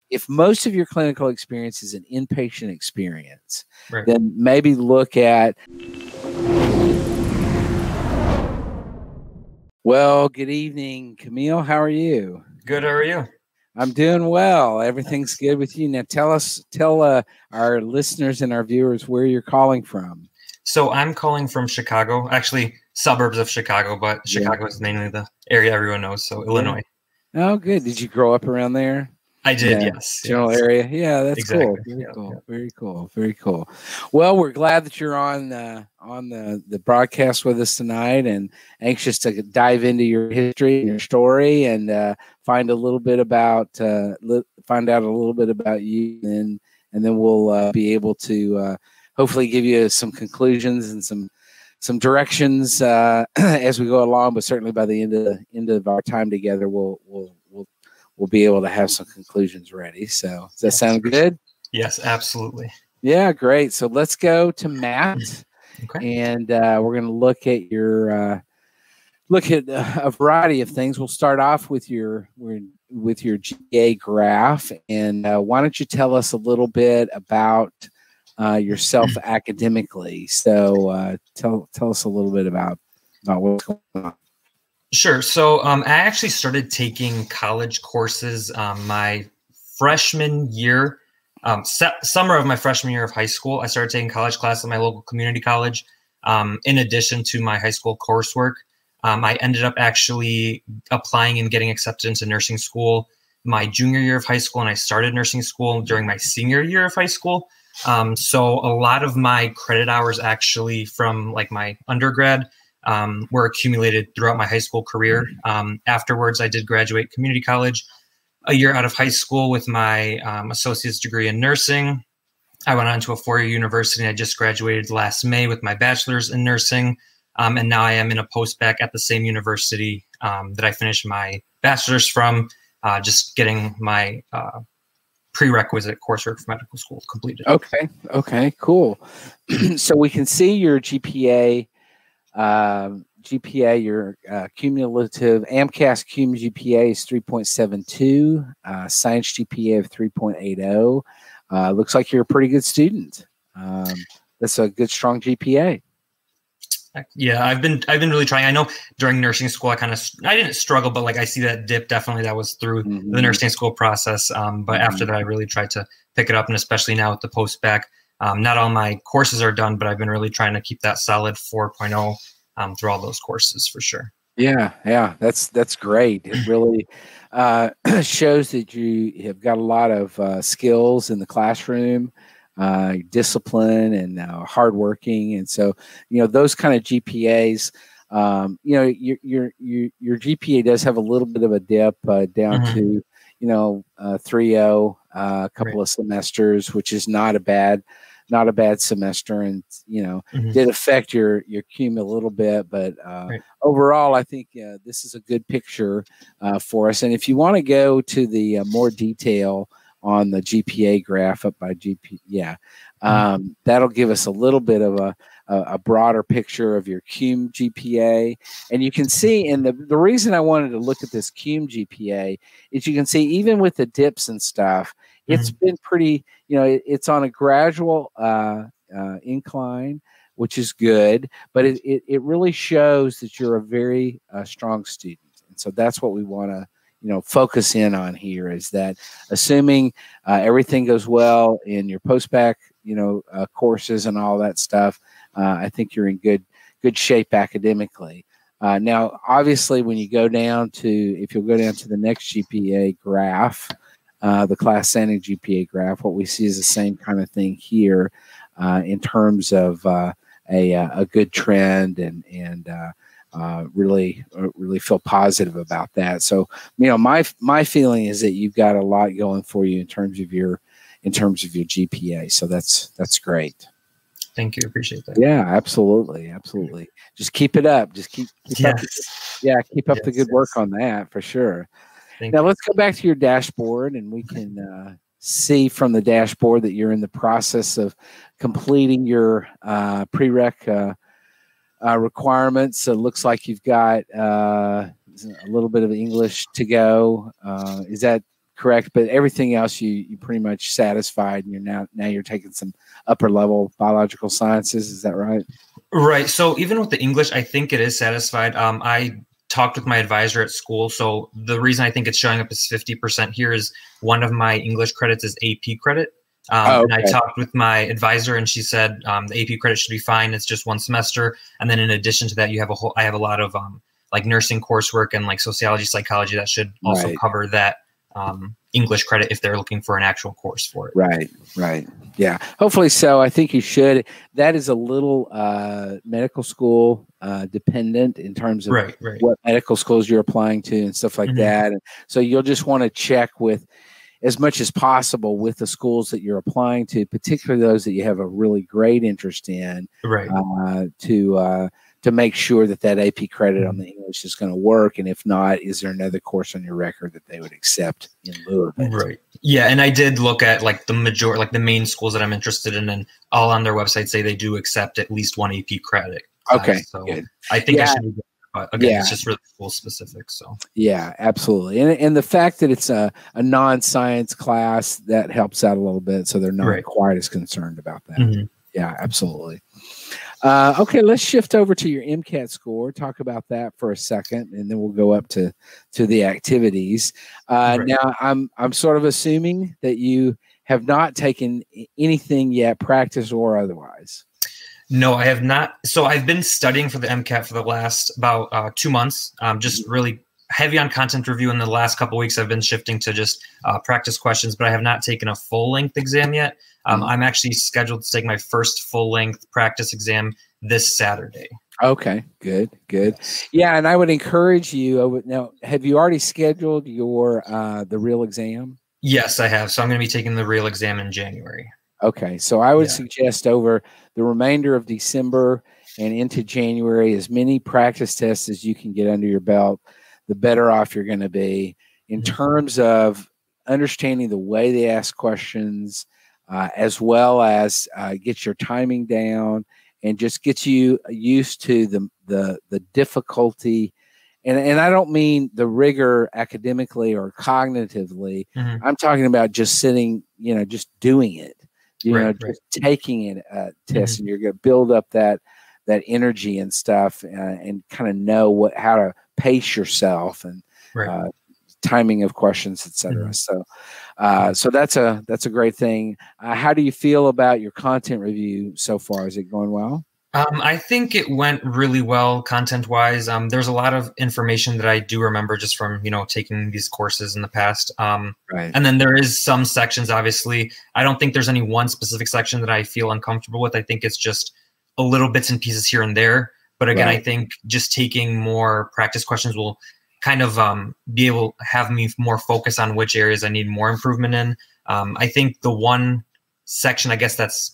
if most of your clinical experience is an inpatient experience, right, then maybe look at, well, good evening, Kamil. How are you? good. How are you? I'm doing well. Everything's good with you. Now tell our listeners and our viewers where you're calling from. So I'm calling from Chicago, actually suburbs of Chicago, but Chicago is mainly the area everyone knows. So Illinois. Oh, good. Did you grow up around there? I did, Yeah, yes. general area. Yeah, that's Exactly. cool. Very Yeah, cool. yeah. Very cool. Very cool. Well, we're glad that you're on the broadcast with us tonight, and anxious to dive into your history and your story, and find a little bit about find out a little bit about you, and then we'll be able to hopefully give you some conclusions and some directions as we go along. But certainly by the end of our time together, we'll be able to have some conclusions ready. So does that sound good? Yes, absolutely. Yeah, great. So let's go to Matt, Okay. and we're going to look at a variety of things. We'll start off with your GPA graph, and why don't you tell us a little bit about yourself academically? So tell us a little bit about what's going on. Sure. So I actually started taking college courses my freshman year, summer of my freshman year of high school. I started taking college classes at my local community college, in addition to my high school coursework. I ended up actually applying and getting accepted into nursing school my junior year of high school, and I started nursing school during my senior year of high school. So a lot of my credit hours actually from like my undergrad were accumulated throughout my high school career. Afterwards, I did graduate community college a year out of high school with my associate's degree in nursing. I went on to a four-year university, and I just graduated last May with my bachelor's in nursing. And now I am in a post-bac at the same university that I finished my bachelor's from, just getting my prerequisite coursework for medical school completed. Okay, cool. So we can see your GPA, your cumulative AMCAS cum GPA is 3.72, science GPA of 3.80. Looks like you're a pretty good student. That's a good, strong GPA. Yeah, I've been really trying. I know during nursing school, I didn't struggle, but like I see that dip. Definitely, that was through the nursing school process. But after that, I really tried to pick it up, and especially now with the post-bac, not all my courses are done, but I've been really trying to keep that solid 4.0 through all those courses for sure. Yeah, that's great. It really shows that you have got a lot of skills in the classroom, discipline, and hardworking, and so those kind of GPAs. Your GPA does have a little bit of a dip down to 3.0 a couple of semesters, which is not a bad semester, and did affect your cum a little bit, but overall, I think this is a good picture for us. And if you want to go to the more detail on the GPA graph up by GPA, that'll give us a little bit of a broader picture of your cum GPA. And you can see, and the reason I wanted to look at this cum GPA is you can see even with the dips and stuff, it's been pretty, it's on a gradual incline, which is good, but it really shows that you're a very strong student. And so that's what we want to focus in on here, is that assuming everything goes well in your post-bac, courses and all that stuff, I think you're in good shape academically. Now, obviously, when you go down to, if you'll go down to the next GPA graph, the class standing GPA graph, what we see is the same kind of thing here in terms of a good trend, and really feel positive about that. So, my feeling is that you've got a lot going for you in terms of your GPA. So that's great. Thank you. Appreciate that. Yeah, absolutely. Just keep it up. Just keep up. Keep up the good work on that for sure. Now let's go back to your dashboard, and we can see from the dashboard that you're in the process of completing your prereq requirements. So it looks like you've got a little bit of English to go. Is that correct, but everything else you pretty much satisfied, and now you're taking some upper level biological sciences. Is that right? Right. So even with the English, I think it is satisfied. I talked with my advisor at school. So the reason I think it's showing up as 50% here is one of my English credits is AP credit. And I talked with my advisor, and she said the AP credit should be fine. It's just one semester, and then in addition to that, I have a lot of like nursing coursework and like sociology, psychology that should also cover that English credit if they're looking for an actual course for it. Right. Yeah. Hopefully so. I think you should. That is a little medical school dependent in terms of what medical schools you're applying to and stuff like that. And so you'll just want to check with as much as possible with the schools that you're applying to, particularly those that you have a really great interest in, to make sure that AP credit on the English is going to work. And if not, is there another course on your record that they would accept in lieu of it? Right. Yeah. And I did look at like the main schools that I'm interested in, and all on their website say they do accept at least one AP credit. Okay. So good. I think I should be good. But again, it's just really school specific. So yeah, absolutely. And the fact that it's a non-science class, that helps out a little bit. So they're not quite as concerned about that. Yeah, absolutely. Okay, let's shift over to your MCAT score. Talk about that for a second, and then we'll go up to the activities. Now, I'm sort of assuming that you have not taken anything yet, practice or otherwise. No, I have not. So I've been studying for the MCAT for the last about 2 months. Just really heavy on content review. In the last couple of weeks, I've been shifting to just practice questions, but I have not taken a full-length exam yet. I'm actually scheduled to take my first full-length practice exam this Saturday. Okay, good. Yeah, and I would encourage you. Now, have you already scheduled your the real exam? Yes, I have. So I'm going to be taking the real exam in January. Okay, so I would suggest over the remainder of December and into January, as many practice tests as you can get under your belt, the better off you're going to be in terms of understanding the way they ask questions, as well as get your timing down and just get you used to the difficulty. And I don't mean the rigor academically or cognitively. I'm talking about just sitting, just doing it. Just taking it test, and you're going to build up that energy and stuff, and kind of know how to pace yourself and timing of questions, etc. So that's a great thing. How do you feel about your content review so far? Is it going well? I think it went really well content-wise. There's a lot of information that I do remember just from, taking these courses in the past. And then there is some sections, obviously. I don't think there's any one specific section that I feel uncomfortable with. I think it's just a little bits and pieces here and there. But again, I think just taking more practice questions will kind of be able to have me more focus on which areas I need more improvement in. I think the one section, I guess that's,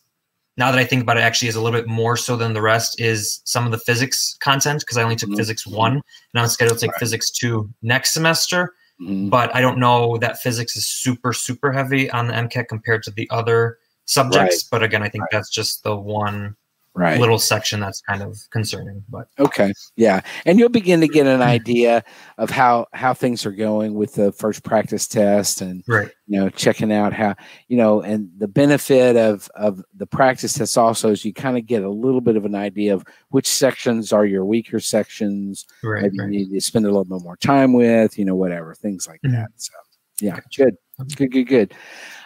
now that I think about it, actually is a little bit more so than the rest is some of the physics content, because I only took physics 1, and I'm scheduled to take physics 2 next semester. But I don't know that physics is super, super heavy on the MCAT compared to the other subjects. But again, I think that's just the one little section that's kind of concerning. But okay, yeah, and you'll begin to get an idea of how things are going with the first practice test, and checking out how and the benefit of the practice test also is you kind of get a little bit of an idea of which sections are your weaker sections, maybe you need to spend a little bit more time with, whatever, things like that. So yeah, good.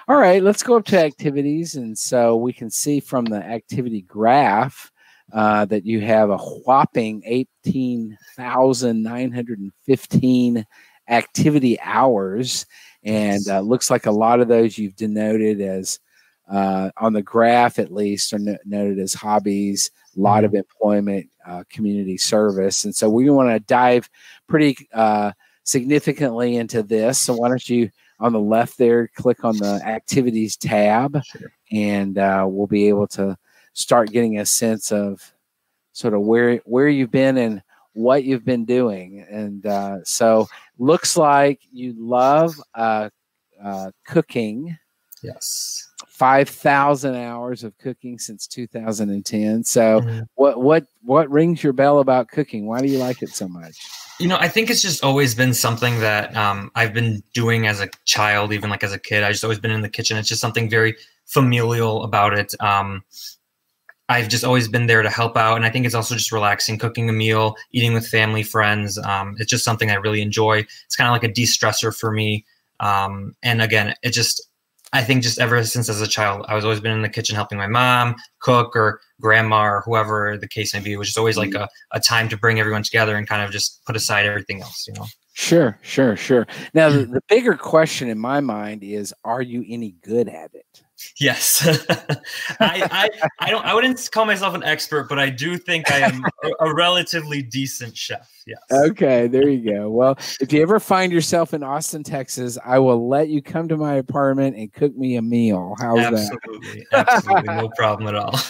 All right, let's go up to activities. And so we can see from the activity graph that you have a whopping 18,915 activity hours. And looks like a lot of those you've denoted as, on the graph at least, are noted as hobbies, a lot of employment, community service. And so we want to dive pretty significantly into this. So why don't you, on the left there, click on the activities tab, and we'll be able to start getting a sense of sort of where you've been and what you've been doing. And so looks like you love cooking. Yes. 5,000 hours of cooking since 2010. So what rings your bell about cooking? Why do you like it so much? I think it's just always been something that I've been doing as a child, even like as a kid. I've just always been in the kitchen. It's just something very familial about it. I've just always been there to help out. And I think it's also just relaxing, cooking a meal, eating with family, friends. It's just something I really enjoy. It's kind of like a de-stressor for me. And again, I think just ever since as a child, I was always been in the kitchen helping my mom cook, or grandma, or whoever the case may be. It was just always like a time to bring everyone together and kind of just put aside everything else, Sure. Now, the bigger question in my mind is, are you any good at it? Yes. I wouldn't call myself an expert, but I do think I am a relatively decent chef. Yes. Okay, there you go. Well, if you ever find yourself in Austin, Texas, I will let you come to my apartment and cook me a meal. How's that? Absolutely. No problem at all.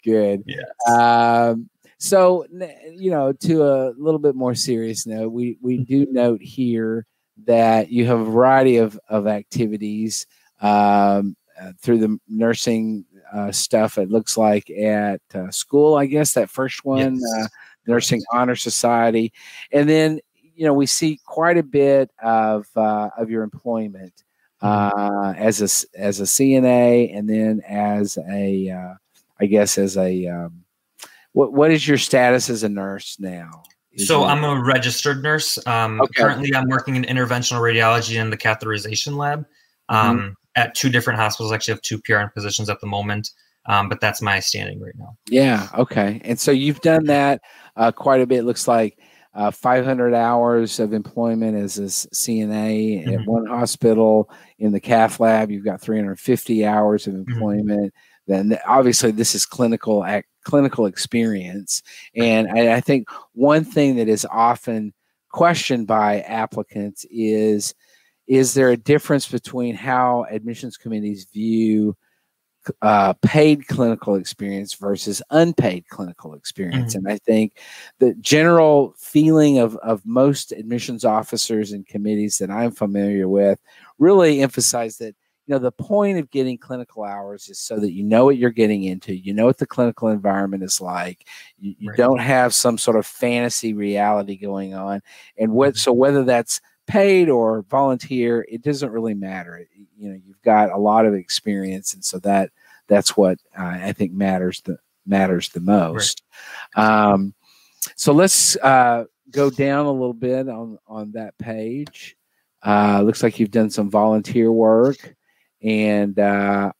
Good. Yes. So, to a little bit more serious note, we do note here that you have a variety of activities through the nursing stuff. It looks like at school, I guess, that first one, yes. Nursing Honor Society, and then we see quite a bit of your employment as a CNA, and then as a what is your status as a nurse now? So I'm a registered nurse. Currently, I'm working in interventional radiology in the catheterization lab at 2 different hospitals. I actually have 2 PRN positions at the moment, but that's my standing right now. Yeah. Okay. And so you've done that quite a bit. It looks like 500 hours of employment as a CNA at one hospital. In the cath lab, you've got 350 hours of employment. Then obviously this is clinical experience. And I think one thing that is often questioned by applicants is there a difference between how admissions committees view paid clinical experience versus unpaid clinical experience? And I think the general feeling of most admissions officers and committees that I'm familiar with really emphasize that the point of getting clinical hours is so that you know what you're getting into, what the clinical environment is like. You don't have some sort of fantasy reality going on. And so whether that's paid or volunteer, it doesn't really matter. You've got a lot of experience, and so that's what I think matters the most. So let's go down a little bit on that page. Looks like you've done some volunteer work. And a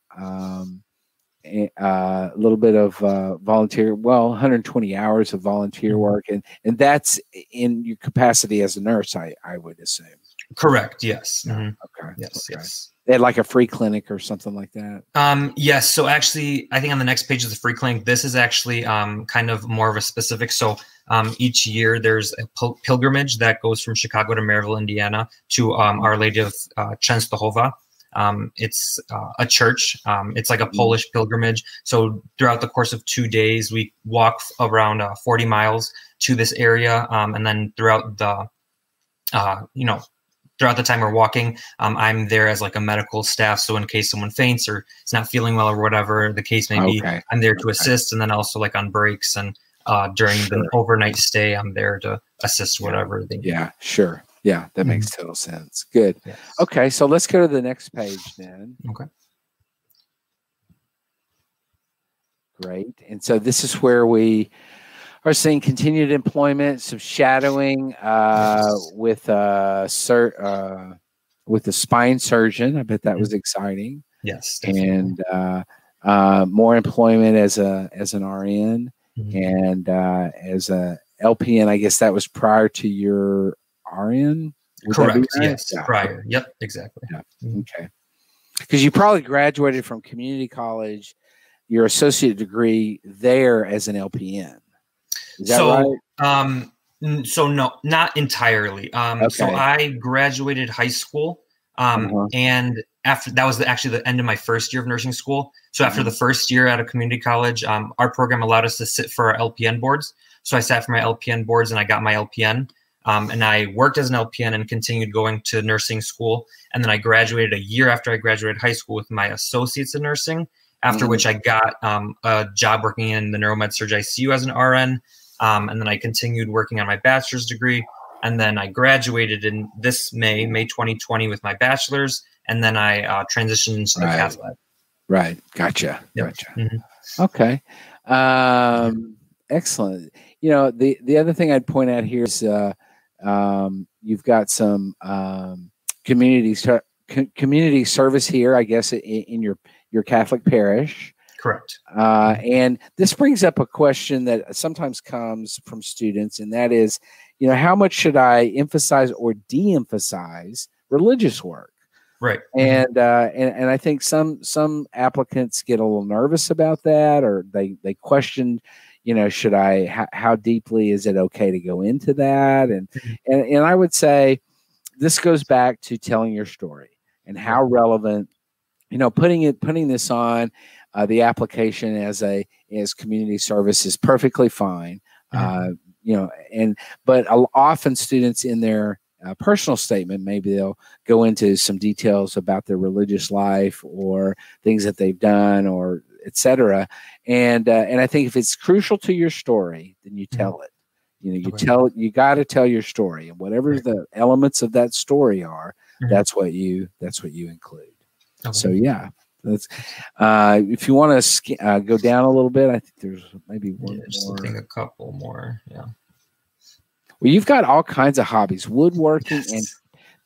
little bit of volunteer, 120 hours of volunteer work, and that's in your capacity as a nurse, I would assume. Correct. Yes. Okay. Yes. Okay. Yes. They had like a free clinic or something like that. Yes. So actually, I think on the next page is the free clinic. This is actually kind of more of a specific. So each year there's a pilgrimage that goes from Chicago to Maryville, Indiana, to Our Lady of Częstochowa. It's a church. It's like a Polish pilgrimage. So throughout the course of 2 days, we walk around 40 miles to this area. And then throughout the, throughout the time we're walking, I'm there as like a medical staff. So in case someone faints or is not feeling well or whatever the case may be, I'm there to assist. And then also like on breaks and during the overnight stay, I'm there to assist whatever they need. Yeah, sure. Yeah, that makes total sense. Good. Yes. Okay, so let's go to the next page then. Okay. Great. And so this is where we are seeing continued employment, some shadowing with a spine surgeon. I bet that was exciting. Yes. Definitely. And more employment as an RN and as a LPN. I guess that was prior to your RN? Correct. Yes. Yeah. Prior. Yep. Exactly. Yeah. Okay. Because you probably graduated from community college, your associate degree there as an LPN. Is that right? So no, not entirely. So I graduated high school, and after that was actually the end of my first year of nursing school. So after the first year at a community college, our program allowed us to sit for our LPN boards. So I sat for my LPN boards, and I got my LPN. And I worked as an LPN and continued going to nursing school. And then I graduated a year after I graduated high school with my associates in nursing, after which I got a job working in the Neuromed Surg ICU as an RN. And then I continued working on my bachelor's degree. And then I graduated in this May 2020 with my bachelor's. And then I transitioned into the cath lab. Right. Gotcha. Yep. Gotcha. Okay. Excellent. You know, the other thing I'd point out here is you've got some community service here, I guess, in your Catholic parish. Correct. And this brings up a question that sometimes comes from students, and that is, you know, how much should I emphasize or de-emphasize religious work? Right. And I think some applicants get a little nervous about that, or they question, you know, should I, how deeply is it okay to go into that? And I would say this goes back to telling your story and how relevant, you know, putting this on the application as community service is perfectly fine. You know, but often students in their personal statement, maybe they'll go into some details about their religious life or things that they've done, or etc. And I think if it's crucial to your story, then you tell it. You know, you got to tell your story, and whatever the elements of that story are, that's what you include. So yeah, that's if you want to go down a little bit, I think there's maybe one more. I think a couple more. Yeah. Well, you've got all kinds of hobbies: woodworking and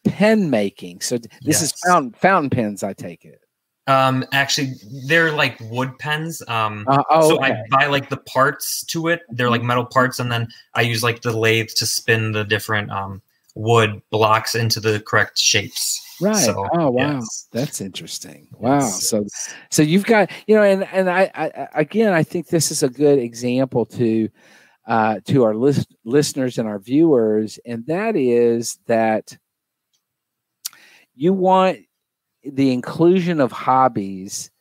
pen making. So this is fountain pens, I take it. Actually, they're like wood pens. So I buy like the parts to it. They're like metal parts, and then I use like the lathe to spin the different wood blocks into the correct shapes. Right. So, oh wow, that's interesting. Wow. So you've got, you know, and I again, I think this is a good example to our listeners and our viewers, and that is that you want the inclusion of hobbies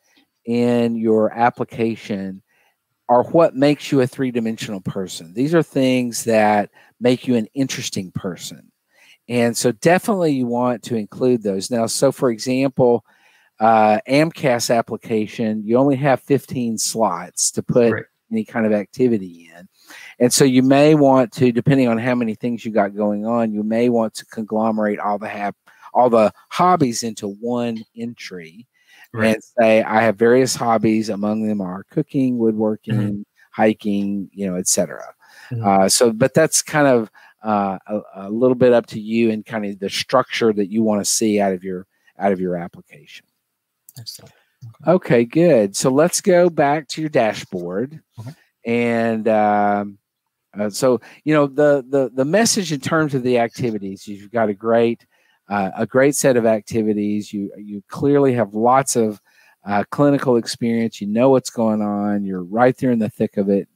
in your application are what makes you a three-dimensional person. These are things that make you an interesting person. And so definitely you want to include those. Now, so for example, AMCAS application, you only have 15 slots to put any kind of activity in. And so you may want to, depending on how many things you got going on, you may want to conglomerate all the hobbies into one entry and say, I have various hobbies. Among them are cooking, woodworking, hiking, you know, etc. But that's kind of a little bit up to you and kind of the structure that you want to see out of your application. Excellent. Okay, good. So let's go back to your dashboard. And so, you know, the message in terms of the activities, you've got a great set of activities. You clearly have lots of clinical experience. You know what's going on. You're right there in the thick of it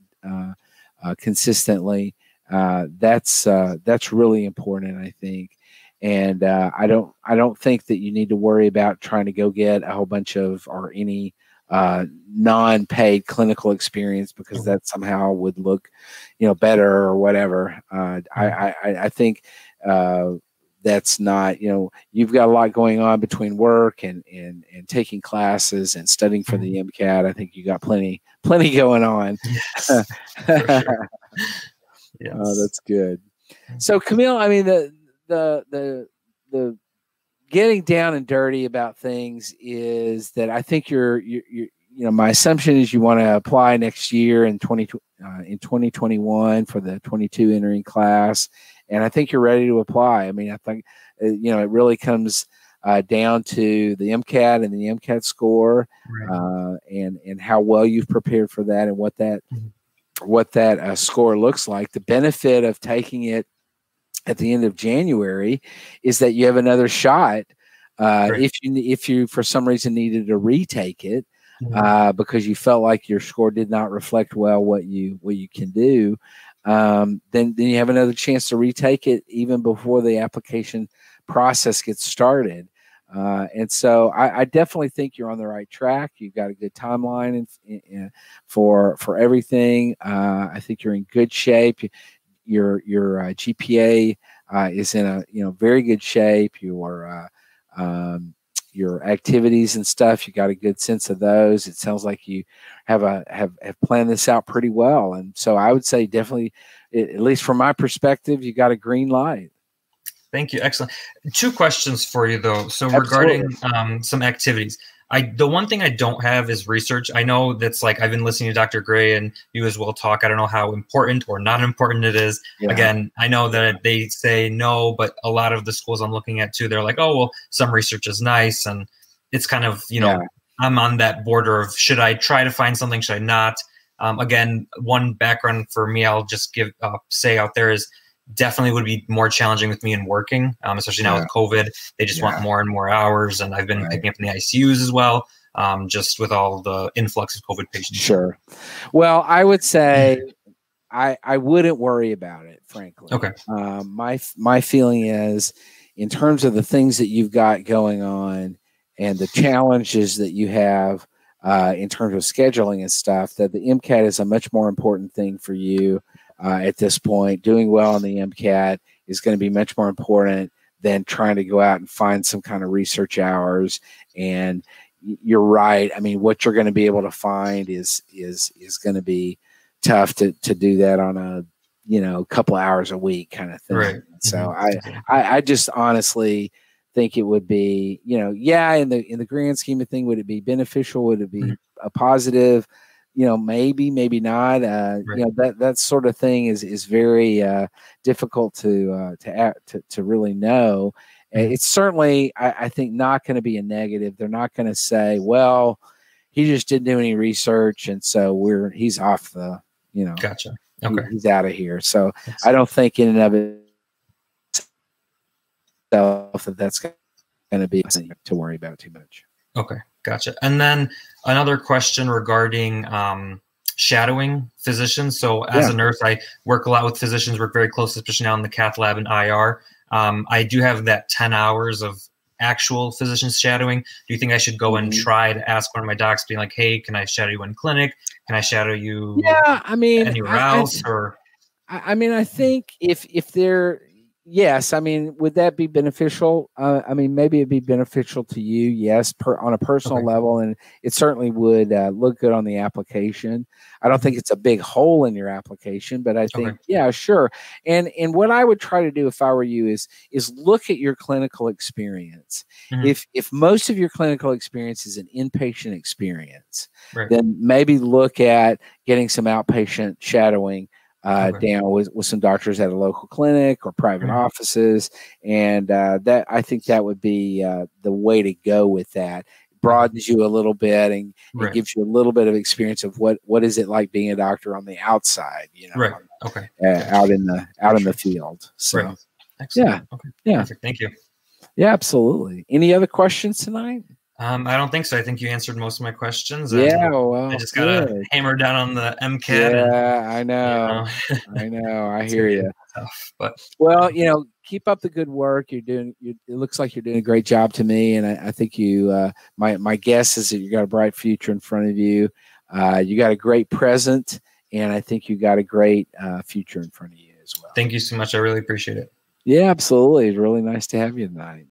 consistently. That's really important, I think. And I don't think that you need to worry about trying to go get a whole bunch of or any non-paid clinical experience, because that somehow would look, you know, better or whatever. I think that's not, you know, you've got a lot going on between work and taking classes and studying for the MCAT. I think you got plenty going on. Yes, for sure. Yes. Oh, that's good. So Kamil, I mean, the getting down and dirty about things is that I think you know, my assumption is you want to apply next year in 2021 for the 22 entering class. And I think you're ready to apply. I mean, I think, you know, it really comes down to the MCAT and the Mcat score, and how well you've prepared for that, and what that score looks like. The benefit of taking it at the end of January is that you have another shot if you for some reason needed to retake it because you felt like your score did not reflect well what you can do. Then you have another chance to retake it even before the application process gets started. And so I definitely think you're on the right track. You've got a good timeline for everything. I think you're in good shape. Your GPA is in a very good shape. Your activities and stuff, you got a good sense of those. It sounds like you have planned this out pretty well, and so I would say definitely, at least from my perspective, you got a green light. Thank you. Excellent. 2 questions for you though. So regarding some activities, the one thing I don't have is research. I know that's like, I've been listening to Dr. Gray and you as well talk. I don't know how important or not important it is. Yeah. Again, I know that they say no, but a lot of the schools I'm looking at too, they're like, oh, well, some research is nice. And it's kind of, I'm on that border of, should I try to find something? Should I not? Again, one background for me, I'll just say out there is, definitely would be more challenging with me in working, especially now with COVID. They just want more and more hours, and I've been picking up in the ICUs as well, just with all the influx of COVID patients. Sure. Well, I would say I wouldn't worry about it, frankly. Okay. My feeling is, in terms of the things that you've got going on and the challenges that you have in terms of scheduling and stuff, that the MCAT is a much more important thing for you. At this point, doing well on the MCAT is going to be much more important than trying to go out and find some kind of research hours. And you're right. I mean, what you're going to be able to find is going to be tough to do that on a couple hours a week kind of thing. Right. So I just honestly think it would be in the grand scheme of thing, would it be beneficial? Would it be a positive? Maybe not. That sort of thing is very difficult to really know. It's certainly, I think, not going to be a negative. They're not going to say, well, he just didn't do any research, and so he's off the, Gotcha. Okay. He's out of here. So I don't think in and of itself that's going to be something to worry about too much. Okay. Gotcha. And then another question regarding shadowing physicians. So as a nurse, I work a lot with physicians, work very close, especially now in the cath lab and IR. I do have that 10 hours of actual physicians shadowing. Do you think I should go and try to ask one of my docs, being like, hey, can I shadow you in clinic? Can I shadow you anywhere else? I think if they're, yes. I mean, would that be beneficial? Maybe it'd be beneficial to you, yes, on a personal level, and it certainly would look good on the application. I don't think it's a big hole in your application, but I think, yeah, sure. And what I would try to do if I were you is look at your clinical experience. If most of your clinical experience is an inpatient experience, then maybe look at getting some outpatient shadowing down with some doctors at a local clinic or private offices. And that, I think that would be the way to go with that. It broadens you a little bit and it gives you a little bit of experience of what is it like being a doctor on the outside, out in the field. So Excellent. Perfect. Thank you. Yeah, absolutely. Any other questions tonight? I don't think so. I think you answered most of my questions. Well, I just got to hammer down on the MCAT. Yeah, I know. I know. I hear you. Tough, but keep up the good work. It looks like you're doing a great job to me, and I think you. My guess is that you got a bright future in front of you. You got a great present, and I think you got a great future in front of you as well. Thank you so much. I really appreciate it. Yeah, absolutely. It's really nice to have you tonight.